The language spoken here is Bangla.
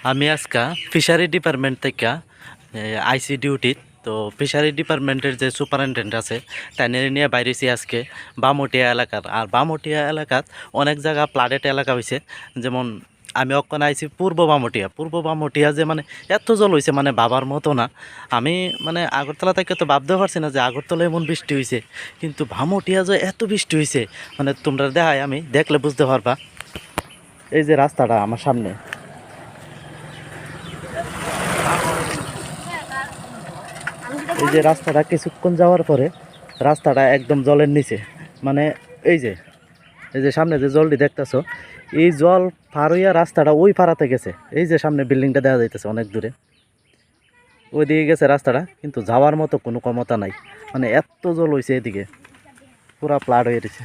আমি আজকে ফিশারি ডিপার্টমেন্ট থেকে আইসি ডিউটিত। তো ফিশারি ডিপার্টমেন্টের যে সুপারিনটেন্ডেন্ট আছে তাই নিয়ে বাইরেছি আজকে বামুটিয়া এলাকার। আর বামুটিয়া এলাকাত অনেক জায়গা প্লাডেড এলাকা হয়েছে, যেমন আমি ওখানে আইছি পূর্ব বামুটিয়া যে মানে এত জল হয়েছে মানে বাবার মতো না। আমি মানে আগরতলা থেকে তো ভাবতে পারছি না যে আগরতলা এমন বৃষ্টি হয়েছে, কিন্তু বামুটিয়া যে এত বৃষ্টি হয়েছে মানে তোমরা দেখায়, আমি দেখলে বুঝতে পারবা। এই যে রাস্তাটা আমার সামনে, এই যে রাস্তাটা কিছুক্ষণ যাওয়ার পরে রাস্তাটা একদম জলের নিচে। মানে এই যে এই যে সামনে যে জলটি দেখতেছো, এই জল পার হইয়া রাস্তাটা ওই পাড়াতে গেছে। এই যে সামনে বিল্ডিংটা দেখা যাইতেছে অনেক দূরে, ওই দিকে গেছে রাস্তাটা, কিন্তু যাওয়ার মতো কোনো ক্ষমতা নাই। মানে এত জল হয়েছে, এদিকে পুরা প্লাড হয়ে গেছে।